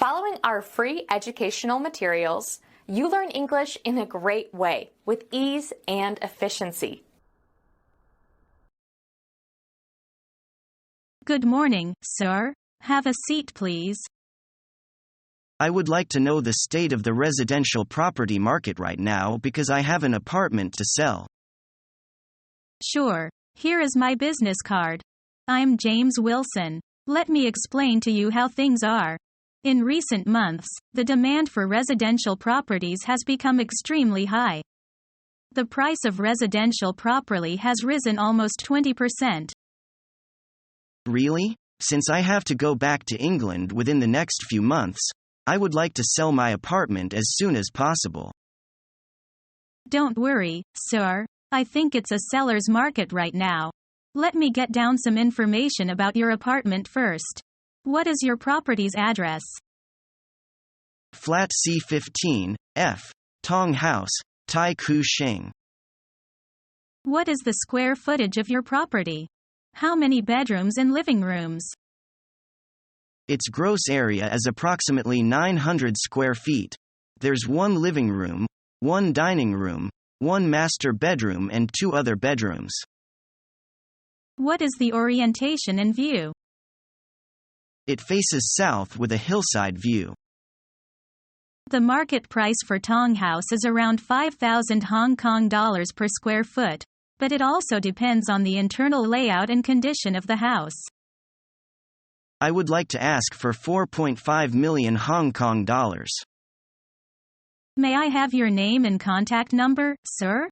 Following our free educational materials, you learn English in a great way with ease and efficiency. Good morning, sir. Have a seat, please. I would like to know the state of the residential property market right now because I have an apartment to sell. Sure. Here is my business card. I'm James Wilson. Let me explain to you how things are. In recent months, the demand for residential properties has become extremely high. The price of residential property has risen almost 20%. Really? Since I have to go back to England within the next few months, I would like to sell my apartment as soon as possible. Don't worry, sir. I think it's a seller's market right now. Let me get down some information about your apartment first. What is your property's address? Flat C15, F. Tong House, Tai Koo Shing. What is the square footage of your property? How many bedrooms and living rooms? Its gross area is approximately 900 square feet. There's one living room, one dining room, one master bedroom and two other bedrooms. What is the orientation and view? It faces south with a hillside view. The market price for Tong House is around 5,000 Hong Kong dollars per square foot, but it also depends on the internal layout and condition of the house. I would like to ask for 4.5 million Hong Kong dollars. May I have your name and contact number, sir?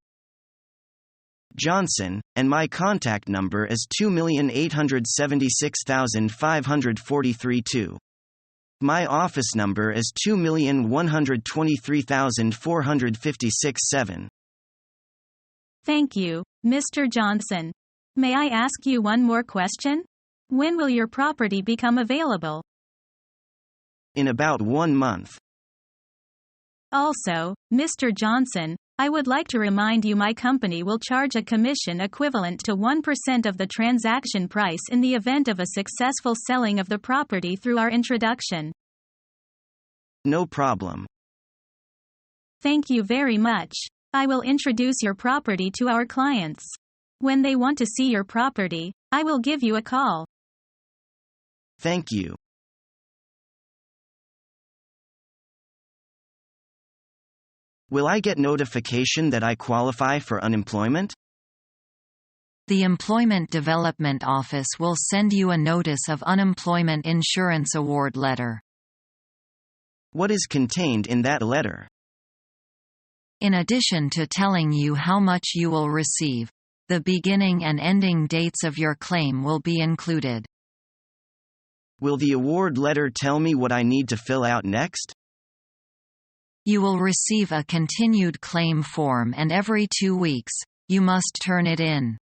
Johnson, and my contact number is 2,876,543. My office number is 2,123,456. Thank you, Mr. Johnson. May I ask you one more question? When will your property become available? In about 1 month. Also, Mr. Johnson, I would like to remind you my company will charge a commission equivalent to 1% of the transaction price in the event of a successful selling of the property through our introduction. No problem. Thank you very much. I will introduce your property to our clients. When they want to see your property, I will give you a call. Thank you. Will I get notification that I qualify for unemployment? The Employment Development Office will send you a notice of unemployment insurance award letter. What is contained in that letter? In addition to telling you how much you will receive, the beginning and ending dates of your claim will be included. Will the award letter tell me what I need to fill out next? You will receive a continued claim form and every 2 weeks, you must turn it in.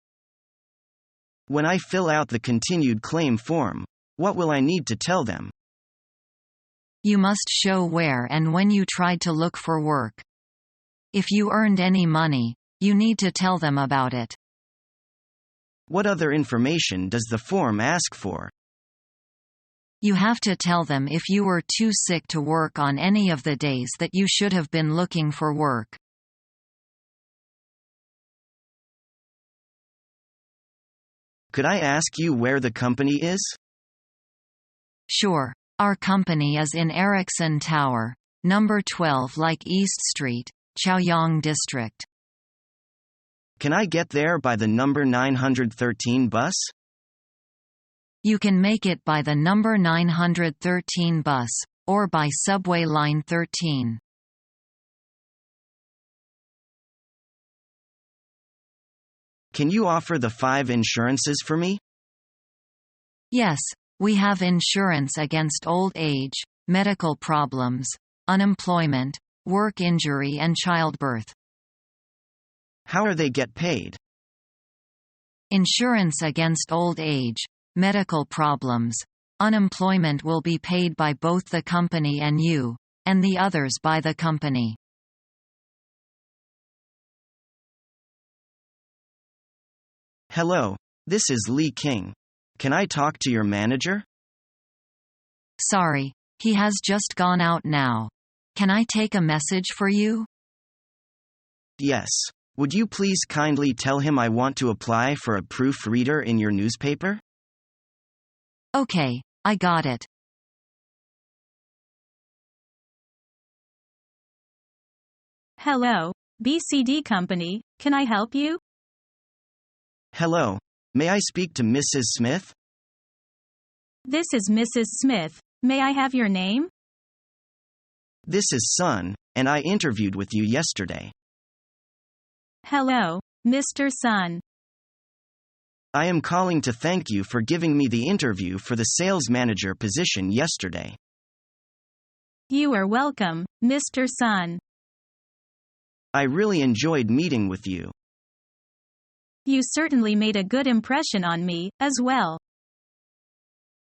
When I fill out the continued claim form, what will I need to tell them? You must show where and when you tried to look for work. If you earned any money, you need to tell them about it. What other information does the form ask for? You have to tell them if you were too sick to work on any of the days that you should have been looking for work. Could I ask you where the company is? Sure. Our company is in Ericsson Tower, number 12 like East Street, Chaoyang District. Can I get there by the number 913 bus? You can make it by the number 913 bus, or by subway line 13. Can you offer the 5 insurances for me? Yes, we have insurance against old age, medical problems, unemployment, work injury and childbirth. How are they get paid? Insurance against old age, medical problems, unemployment will be paid by both the company and you, and the others by the company. Hello, this is Lee King. Can I talk to your manager? Sorry, He has just gone out now. Can I take a message for you? Yes. Would you please kindly tell him I want to apply for a proofreader in your newspaper? Okay, I got it. Hello, BCD Company, can I help you? Hello. May I speak to Mrs. Smith? This is Mrs. Smith. May I have your name? This is Sun, and I interviewed with you yesterday. Hello, Mr. Sun. I am calling to thank you for giving me the interview for the sales manager position yesterday. You are welcome, Mr. Sun. I really enjoyed meeting with you. You certainly made a good impression on me, as well.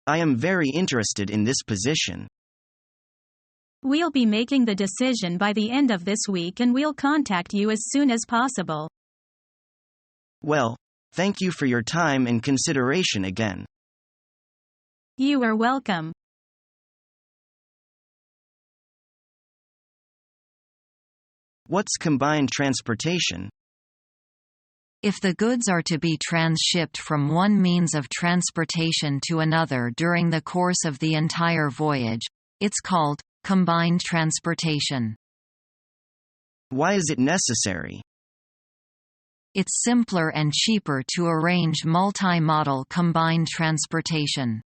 I am very interested in this position. We'll be making the decision by the end of this week and we'll contact you as soon as possible. Well, thank you for your time and consideration again. You are welcome. What's combined transportation? If the goods are to be transshipped from one means of transportation to another during the course of the entire voyage, it's called combined transportation. Why is it necessary? It's simpler and cheaper to arrange multi-modal combined transportation.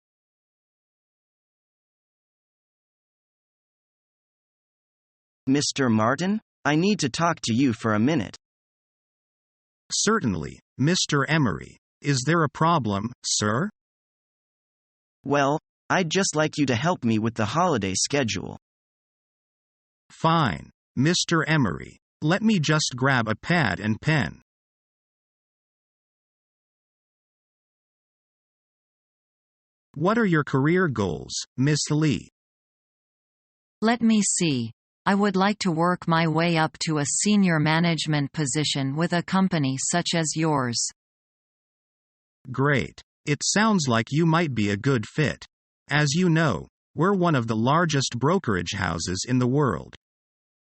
Mr. Martin, I need to talk to you for a minute. Certainly, Mr. Emery. Is there a problem, sir? Well, I'd just like you to help me with the holiday schedule. Fine, Mr. Emery. Let me just grab a pad and pen. What are your career goals, Miss Lee? Let me see. I would like to work my way up to a senior management position with a company such as yours. Great. It sounds like you might be a good fit. As you know, we're one of the largest brokerage houses in the world.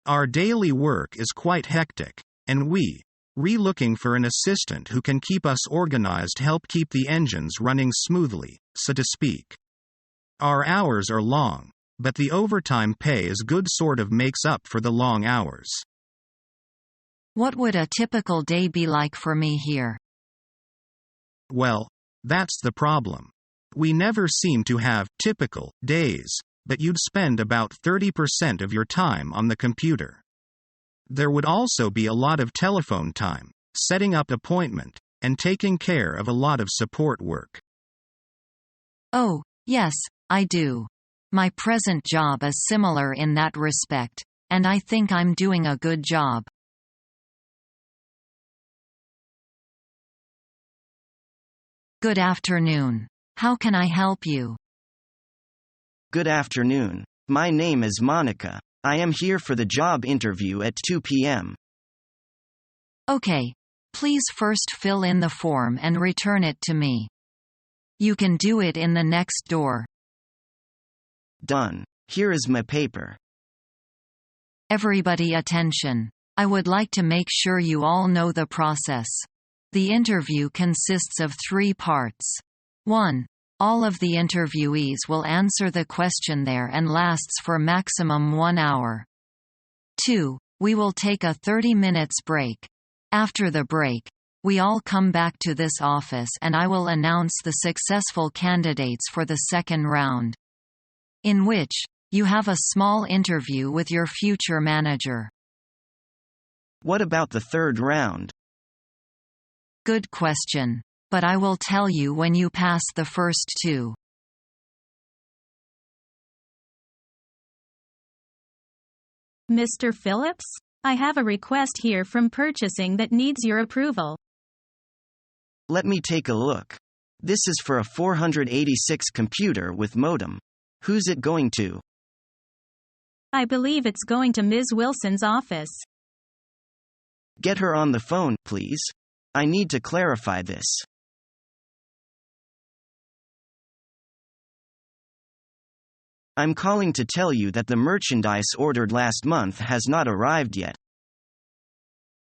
Our daily work is quite hectic, and we're looking for an assistant who can keep us organized, help keep the engines running smoothly, so to speak. Our hours are long, but the overtime pay is good, sort of makes up for the long hours. What would a typical day be like for me here? Well, that's the problem. We never seem to have typical days, but you'd spend about 30% of your time on the computer. There would also be a lot of telephone time, setting up appointment, and taking care of a lot of support work. Oh, yes, I do. My present job is similar in that respect, and I think I'm doing a good job. Good afternoon. How can I help you? Good afternoon. My name is Monica. I am here for the job interview at 2 p.m. Okay. Please first fill in the form and return it to me. You can do it in the next door. Done. Here is my paper. Everybody attention. I would like to make sure you all know the process. The interview consists of 3 parts. 1. All of the interviewees will answer the questionnaire and lasts for maximum 1 hour. 2. We will take a 30 minutes break. After the break, we all come back to this office and I will announce the successful candidates for the second round, in which you have a small interview with your future manager. What about the third round? Good question. But I will tell you when you pass the first 2. Mr. Phillips, I have a request here from purchasing that needs your approval. Let me take a look. This is for a 486 computer with modem. Who's it going to? I believe it's going to Ms. Wilson's office. Get her on the phone, please. I need to clarify this. I'm calling to tell you that the merchandise ordered last month has not arrived yet.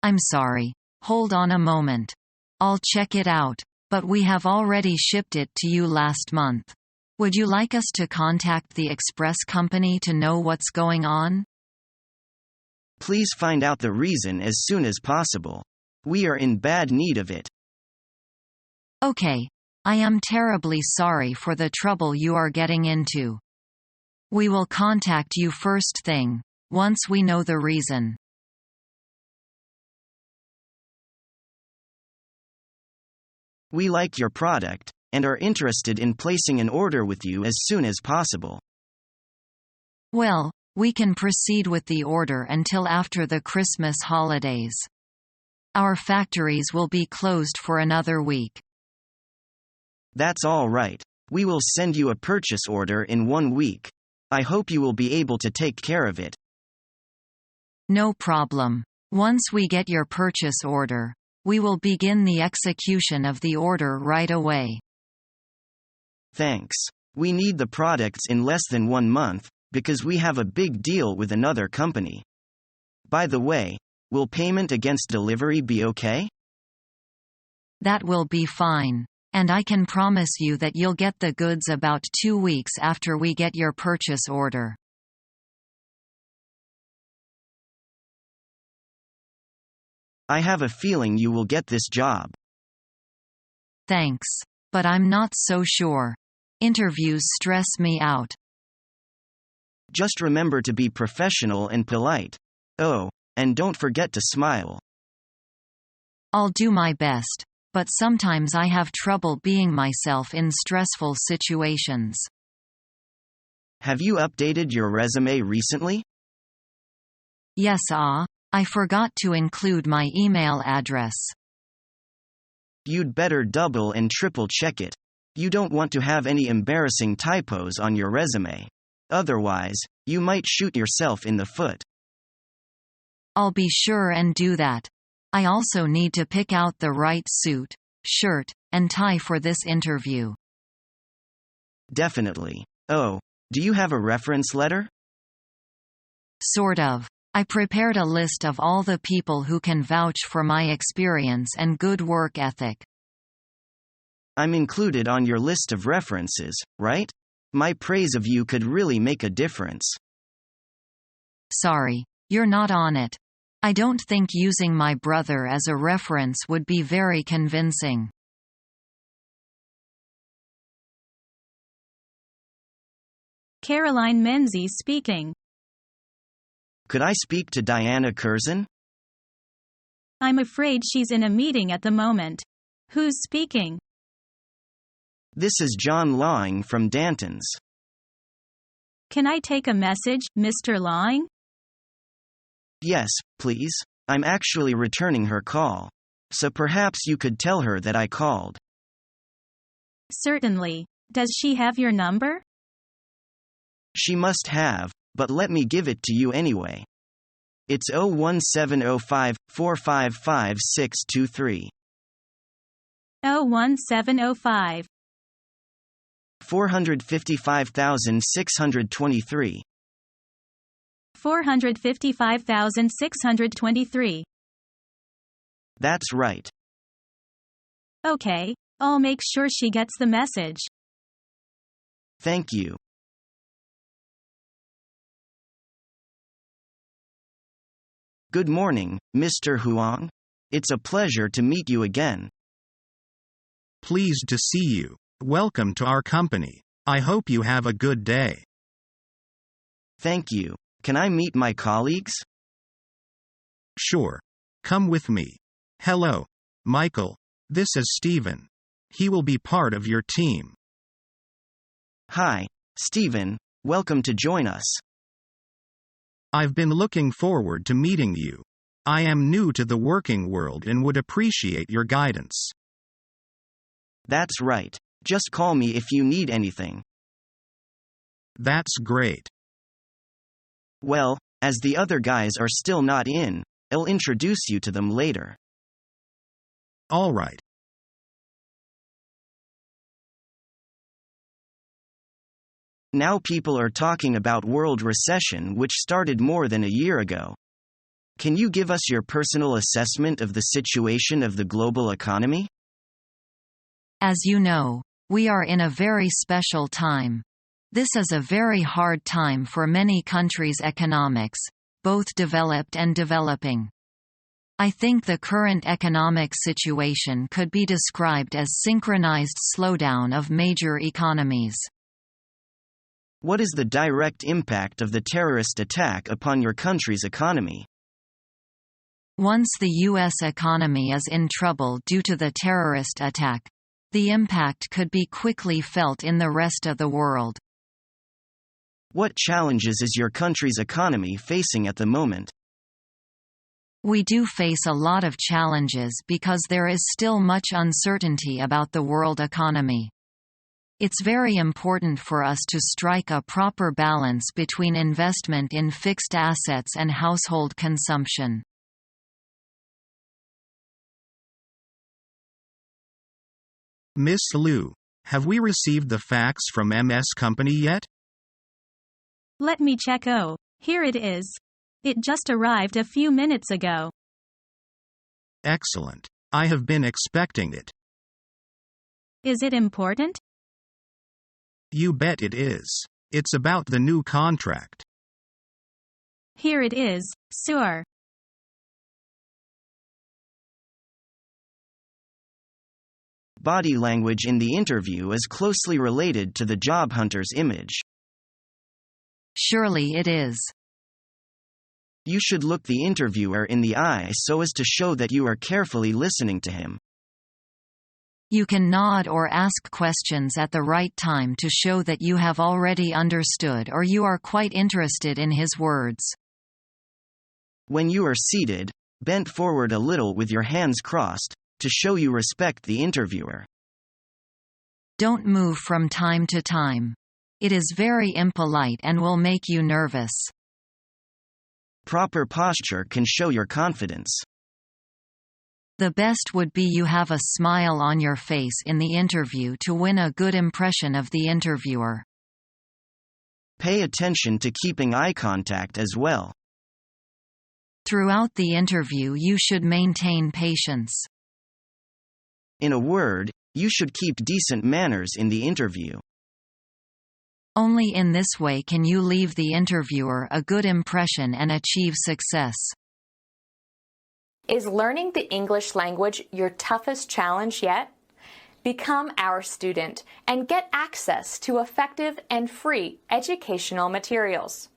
I'm sorry. Hold on a moment. I'll check it out, but we have already shipped it to you last month. Would you like us to contact the express company to know what's going on? Please find out the reason as soon as possible. We are in bad need of it. Okay. I am terribly sorry for the trouble you are getting into. We will contact you first thing, once we know the reason. We like your product, and are interested in placing an order with you as soon as possible. Well, we can proceed with the order until after the Christmas holidays. Our factories will be closed for another week. That's all right. We will send you a purchase order in 1 week. I hope you will be able to take care of it. No problem. Once we get your purchase order, we will begin the execution of the order right away. Thanks. We need the products in less than 1 month, because we have a big deal with another company. By the way, will payment against delivery be okay? That will be fine. And I can promise you that you'll get the goods about 2 weeks after we get your purchase order. I have a feeling you will get this job. Thanks. But I'm not so sure. Interviews stress me out. Just remember to be professional and polite. Oh, and don't forget to smile. I'll do my best. But sometimes I have trouble being myself in stressful situations. Have you updated your resume recently? Yes, I forgot to include my email address. You'd better double and triple check it. You don't want to have any embarrassing typos on your resume. Otherwise, you might shoot yourself in the foot. I'll be sure and do that. I also need to pick out the right suit, shirt, and tie for this interview. Definitely. Oh, do you have a reference letter? Sort of. I prepared a list of all the people who can vouch for my experience and good work ethic. I'm included on your list of references, right? My praise of you could really make a difference. Sorry, you're not on it. I don't think using my brother as a reference would be very convincing. Caroline Menzies speaking. Could I speak to Diana Curzon? I'm afraid she's in a meeting at the moment. Who's speaking? This is John Lawing from Danton's. Can I take a message, Mr. Lawing? Yes, please. I'm actually returning her call. So perhaps you could tell her that I called. Certainly. Does she have your number? She must have, but let me give it to you anyway. It's 01705 455 623. 01705. 455,623. 455,623. That's right. Okay, I'll make sure she gets the message. Thank you. Good morning, Mr. Huang. It's a pleasure to meet you again. Pleased to see you. Welcome to our company. I hope you have a good day. Thank you. Can I meet my colleagues? Sure. Come with me. Hello, Michael. This is Stephen. He will be part of your team. Hi, Stephen. Welcome to join us. I've been looking forward to meeting you. I am new to the working world and would appreciate your guidance. That's right. Just call me if you need anything. That's great. Well, as the other guys are still not in, I'll introduce you to them later. All right. Now people are talking about world recession, which started more than a year ago. Can you give us your personal assessment of the situation of the global economy? As you know, we are in a very special time. This is a very hard time for many countries' economics, both developed and developing. I think the current economic situation could be described as synchronized slowdown of major economies. What is the direct impact of the terrorist attack upon your country's economy? Once the U.S. economy is in trouble due to the terrorist attack, the impact could be quickly felt in the rest of the world. What challenges is your country's economy facing at the moment? We do face a lot of challenges because there is still much uncertainty about the world economy. It's very important for us to strike a proper balance between investment in fixed assets and household consumption. Miss Liu, have we received the fax from MS Company yet? Let me check. Oh, here it is. It just arrived a few minutes ago. Excellent. I have been expecting it. Is it important? You bet it is. It's about the new contract. Here it is, sir. Body language in the interview is closely related to the job hunter's image. Surely it is. You should look the interviewer in the eye so as to show that you are carefully listening to him. You can nod or ask questions at the right time to show that you have already understood or you are quite interested in his words. When you are seated, bent forward a little with your hands crossed, to show you respect the interviewer. Don't move from time to time. It is very impolite and will make you nervous. Proper posture can show your confidence. The best would be you have a smile on your face in the interview to win a good impression of the interviewer. Pay attention to keeping eye contact as well. Throughout the interview you should maintain patience. In a word, you should keep decent manners in the interview. Only in this way can you leave the interviewer a good impression and achieve success. Is learning the English language your toughest challenge yet? Become our student and get access to effective and free educational materials.